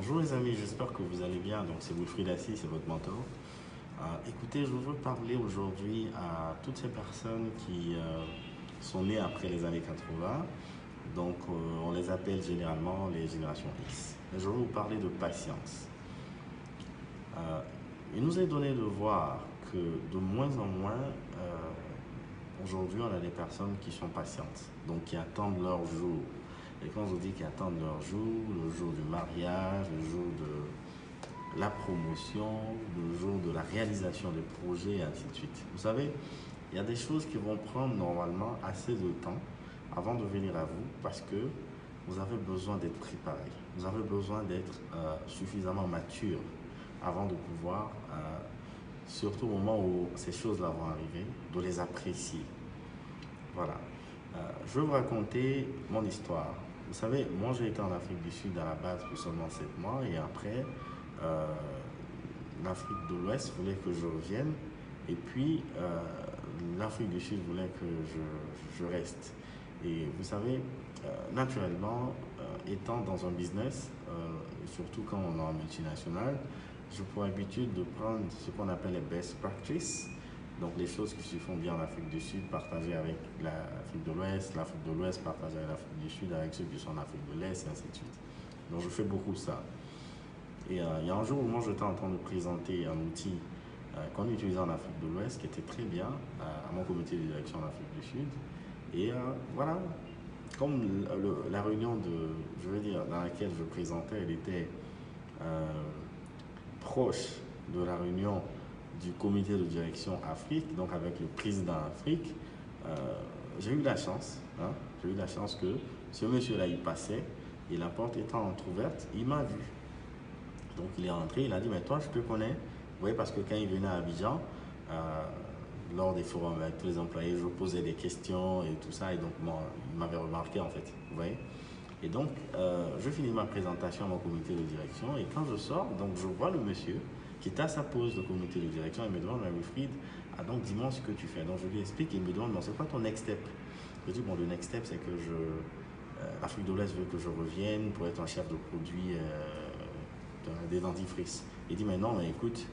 Bonjour les amis, j'espère que vous allez bien. Donc c'est Wilfried Assis, c'est votre mentor. Écoutez, je veux parler aujourd'hui à toutes ces personnes qui sont nées après les années 80. Donc on les appelle généralement les générations X. Et je veux vous parler de patience. Il nous est donné de voir que de moins en moins, aujourd'hui, on a des personnes qui sont patientes, donc qui attendent leur jour. Et quand je dis qu'ils attendent leur jour, le jour du mariage, le jour de la promotion, le jour de la réalisation des projets, et ainsi de suite. Vous savez, il y a des choses qui vont prendre normalement assez de temps avant de venir à vous parce que vous avez besoin d'être préparé. Vous avez besoin d'être suffisamment mature avant de pouvoir, surtout au moment où ces choses-là vont arriver, de les apprécier. Voilà. Je vais vous raconter mon histoire. Vous savez, moi j'ai été en Afrique du Sud à la base pour seulement 7 mois et après, euh, l'Afrique de l'Ouest voulait que je revienne et puis l'Afrique du Sud voulait que je reste. Et vous savez, naturellement, étant dans un business, surtout quand on est en multinational, j'ai pour habitude de prendre ce qu'on appelle les best practices, donc les choses qui se font bien en Afrique du Sud, partagées avec l'Afrique de l'Ouest partagées avec l'Afrique du Sud, avec ceux qui sont en Afrique de l'Est, et ainsi de suite. Donc je fais beaucoup ça. Et il y a un jour où moi j'étais en train de présenter un outil qu'on utilisait en Afrique de l'Ouest qui était très bien à mon comité de direction en Afrique du Sud. Et voilà, comme la réunion je veux dire, dans laquelle je présentais, elle était euh, proche de la réunion du comité de direction Afrique, donc avec le président Afrique, euh, j'ai eu la chance, hein, j'ai eu la chance que ce monsieur-là, il passait et la porte étant entrouverte, il m'a vu. Donc il est rentré, il a dit, mais toi, je te connais. Vous voyez, parce que quand il venait à Abidjan, euh, lors des forums avec tous les employés, je posais des questions et tout ça, et donc moi, il m'avait remarqué en fait, vous voyez. Et donc, je finis ma présentation à mon comité de direction, et quand je sors, donc je vois le monsieur qui est à sa pause de comité de direction, il me demande, mais Wilfried, ah donc dis-moi ce que tu fais. Donc je lui explique, et il me demande, bon, c'est quoi ton next step? Je dis, bon, le next step, c'est que l'Afrique de l'Ouest veut que je revienne pour être un chef de produit des dentifrices. Il dit, mais non, mais écoute,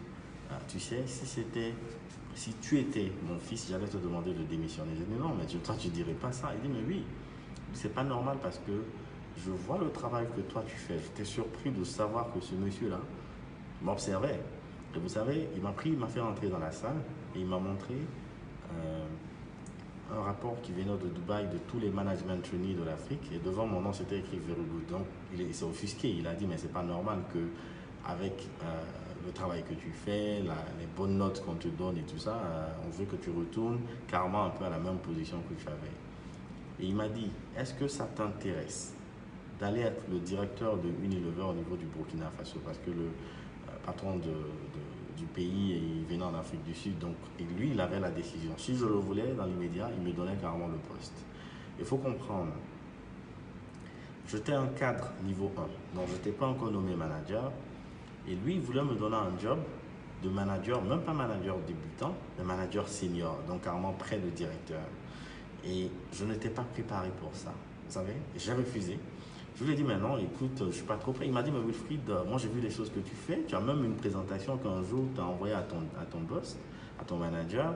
tu sais, si tu étais mon fils, j'allais te demander de démissionner. Je dis, non, mais toi, tu dirais pas ça. Il dit, mais oui, c'est pas normal parce que je vois le travail que toi tu fais. J'étais surpris de savoir que ce monsieur-là m'observait. Et vous savez, il m'a fait rentrer dans la salle et il m'a montré euh, un rapport qui venait de Dubaï de tous les management trainees de l'Afrique et devant mon nom c'était écrit Very Good. Donc il s'est offusqué, il a dit mais c'est pas normal que avec le travail que tu fais, les bonnes notes qu'on te donne et tout ça, on veut que tu retournes carrément un peu à la même position que tu avais. Et il m'a dit, est-ce que ça t'intéresse d'aller être le directeur de Unilever au niveau du Burkina Faso? Parce que le patron du pays, il venait en Afrique du Sud, donc, et lui, il avait la décision. Si je le voulais, dans l'immédiat, il me donnait carrément le poste. Il faut comprendre, j'étais un cadre niveau 1, donc je n'étais pas encore nommé manager, et lui, il voulait me donner un job de manager, même pas manager débutant, mais manager senior, donc carrément près de directeur. Et je n'étais pas préparé pour ça. Vous savez, j'ai refusé. Je lui ai dit, mais non, écoute, je ne suis pas trop prêt. Il m'a dit, mais Wilfried, moi j'ai vu les choses que tu fais. Tu as même une présentation qu'un jour tu as envoyée à ton boss, à ton manager,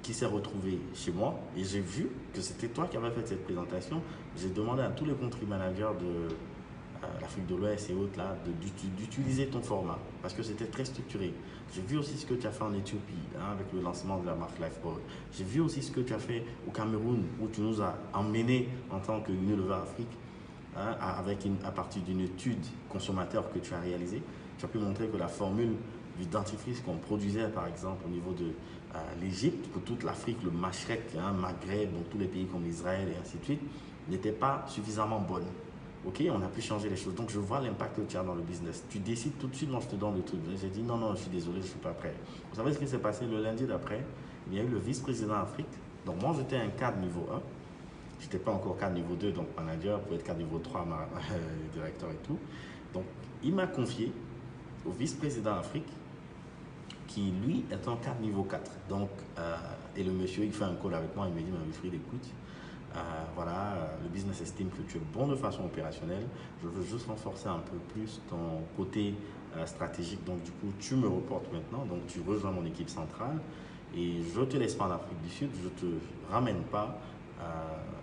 qui s'est retrouvé chez moi. Et j'ai vu que c'était toi qui avais fait cette présentation. J'ai demandé à tous les country managers de l'Afrique de l'Ouest et autres là, d'utiliser ton format parce que c'était très structuré. J'ai vu aussi ce que tu as fait en Éthiopie hein, avec le lancement de la marque Lifeboat. J'ai vu aussi ce que tu as fait au Cameroun où tu nous as emmenés en tant que Unilever Afrique hein, à partir d'une étude consommateur que tu as réalisée. Tu as pu montrer que la formule du dentifrice qu'on produisait par exemple au niveau de l'Égypte, pour toute l'Afrique, le Machrek, hein, Maghreb, donc tous les pays comme Israël et ainsi de suite, n'était pas suffisamment bonne. Ok, on a pu changer les choses. Donc, je vois l'impact que tu as dans le business. Tu décides tout de suite, moi, je te donne le truc. J'ai dit, non, non, je suis désolé, je ne suis pas prêt. Vous savez ce qui s'est passé le lundi d'après? Il y a eu le vice-président Afrique. Donc, moi, j'étais un cadre niveau 1. Je n'étais pas encore cadre niveau 2, donc manager, pour être cadre niveau 3, directeur et tout. Donc, il m'a confié au vice-président Afrique, qui, lui, est un cadre niveau 4. Donc, et le monsieur, il fait un call avec moi, il me dit, mais Wilfried, écoute, Voilà, le business estime que tu es bon de façon opérationnelle. Je veux juste renforcer un peu plus ton côté stratégique. Donc, du coup, tu me reportes maintenant. Donc, tu rejoins mon équipe centrale et je ne te laisse pas en Afrique du Sud. Je ne te ramène pas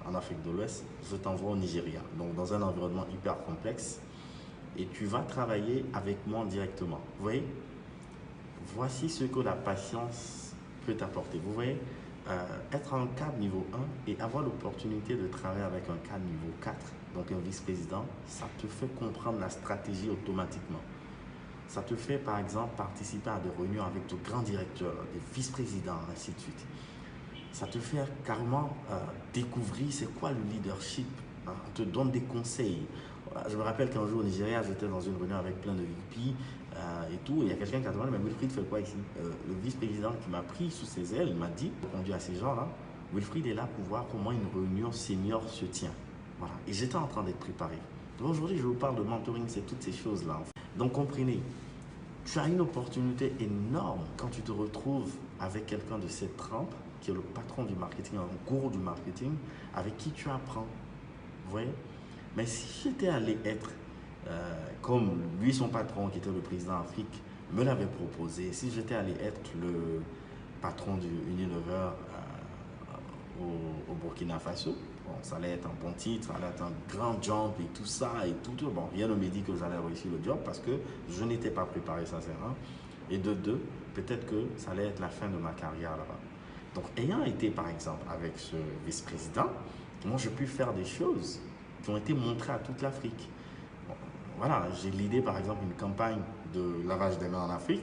en Afrique de l'Ouest. Je t'envoie au Nigeria. Donc, dans un environnement hyper complexe. Et tu vas travailler avec moi directement. Vous voyez? Voici ce que la patience peut t'apporter. Vous voyez, être en cadre niveau 1 et avoir l'opportunité de travailler avec un cadre niveau 4, donc un vice-président, ça te fait comprendre la stratégie automatiquement. Ça te fait, par exemple, participer à des réunions avec de grands directeurs, des vice-présidents, ainsi de suite. Ça te fait carrément découvrir c'est quoi le leadership. Hein. On te donne des conseils. Je me rappelle qu'un jour au Nigeria, j'étais dans une réunion avec plein de VP et tout. Et il y a quelqu'un qui a demandé, mais Wilfried fait quoi ici? Le vice-président qui m'a pris sous ses ailes m'a dit, répondu à ces gens-là, Wilfried est là pour voir comment une réunion senior se tient. Voilà. Et j'étais en train d'être préparé. Aujourd'hui, je vous parle de mentoring, c'est toutes ces choses-là. En fait. Donc comprenez, tu as une opportunité énorme quand tu te retrouves avec quelqu'un de cette trempe, qui est le patron du marketing, un gourou du marketing, avec qui tu apprends. Vous voyez? Mais si j'étais allé être comme lui, son patron, qui était le président Afrique, me l'avait proposé, si j'étais allé être le patron du Unilever au Burkina Faso, bon, ça allait être un bon titre, ça allait être un grand jump et tout ça et tout. Bon, rien ne me dit que j'allais réussir le job parce que je n'étais pas préparé sincèrement. Et de deux, peut-être que ça allait être la fin de ma carrière là-bas. Donc, ayant été par exemple avec ce vice-président, moi j'ai pu faire des choses qui ont été montrées à toute l'Afrique. Bon, voilà, j'ai l'idée par exemple une campagne de lavage des mains en Afrique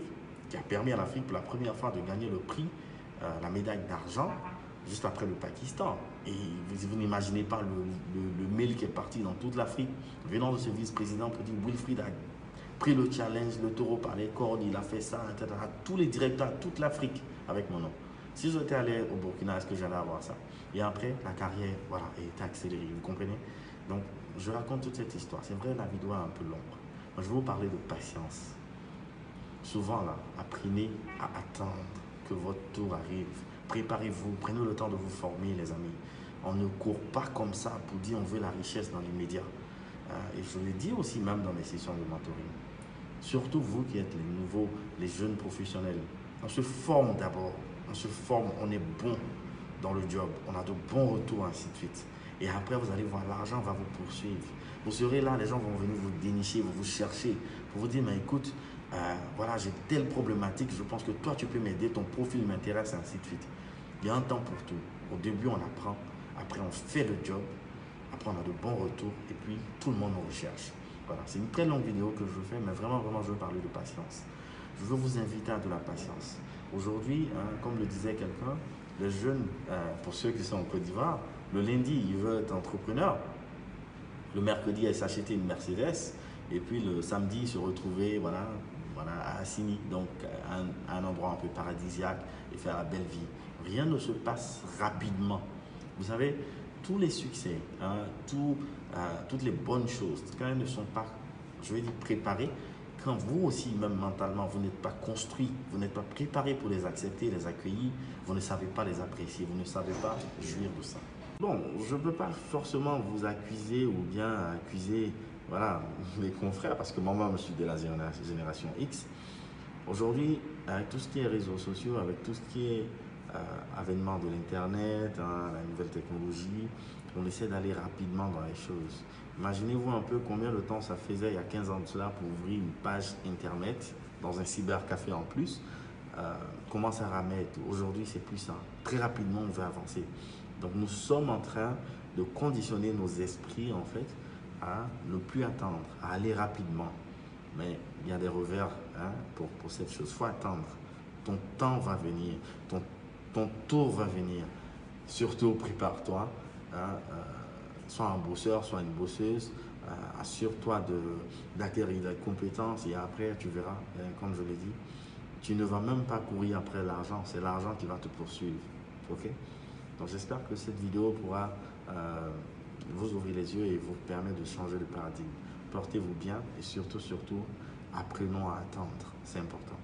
qui a permis à l'Afrique pour la première fois de gagner le prix, la médaille d'argent, juste après le Pakistan. Et vous n'imaginez pas le mail qui est parti dans toute l'Afrique venant de ce vice-président pour dire Wilfried a pris le challenge, le taureau par les cordes, il a fait ça, etc. Tous les directeurs, toute l'Afrique avec mon nom. Si j'étais allé au Burkina, est-ce que j'allais avoir ça? Et après, la carrière, voilà, était accélérée, vous comprenez? Donc, je raconte toute cette histoire. C'est vrai, la vidéo est un peu longue. Moi, je vais vous parler de patience. Souvent, là, apprenez à attendre que votre tour arrive. Préparez-vous, prenez le temps de vous former, les amis. On ne court pas comme ça pour dire on veut la richesse dans l'immédiat. Et je le dis aussi même dans mes sessions de mentoring. Surtout vous qui êtes les nouveaux, les jeunes professionnels. On se forme d'abord. On se forme, on est bon dans le job. On a de bons retours, ainsi de suite. Et après, vous allez voir, l'argent va vous poursuivre. Vous serez là, les gens vont venir vous dénicher, vous chercher, pour vous dire, mais écoute, voilà, j'ai telle problématique, je pense que toi, tu peux m'aider, ton profil m'intéresse, ainsi de suite. Il y a un temps pour tout. Au début, on apprend, après, on fait le job, après, on a de bons retours, et puis, tout le monde nous recherche. Voilà, c'est une très longue vidéo que je fais, mais vraiment, je veux parler de patience. Je veux vous inviter à de la patience. Aujourd'hui, hein, comme le disait quelqu'un, les jeunes, pour ceux qui sont en Côte d'Ivoire, le lundi, ils veulent être entrepreneurs. Le mercredi, ils s'achetaient une Mercedes. Et puis le samedi, se retrouver voilà, à Assini, donc un endroit un peu paradisiaque et faire la belle vie. Rien ne se passe rapidement. Vous savez, tous les succès, hein, toutes les bonnes choses, quand elles ne sont pas, je vais dire, préparées, quand vous aussi, même mentalement, vous n'êtes pas construit, vous n'êtes pas préparé pour les accepter, les accueillir, vous ne savez pas les apprécier, vous ne savez pas jouir de ça. Bon, je ne peux pas forcément vous accuser ou bien accuser voilà, mes confrères parce que moi-même je suis de la génération X. Aujourd'hui, avec tout ce qui est réseaux sociaux, avec tout ce qui est avènement de l'Internet, hein, la nouvelle technologie, on essaie d'aller rapidement dans les choses. Imaginez-vous un peu combien de temps ça faisait il y a 15 ans de cela pour ouvrir une page Internet dans un cybercafé en plus. Comment ça ramène. Aujourd'hui, c'est plus ça. Très rapidement, on veut avancer. Donc, nous sommes en train de conditionner nos esprits, en fait, à ne plus attendre, à aller rapidement. Mais il y a des revers hein, pour cette chose. Il faut attendre. Ton temps va venir. Ton tour va venir. Surtout, prépare-toi. Hein, sois un bosseur, sois une bosseuse. Assure-toi d'acquérir des compétences et après, tu verras, hein, comme je l'ai dit, tu ne vas même pas courir après l'argent. C'est l'argent qui va te poursuivre. OK? Donc, j'espère que cette vidéo pourra vous ouvrir les yeux et vous permettre de changer de paradigme. Portez-vous bien et surtout, apprenons à attendre. C'est important.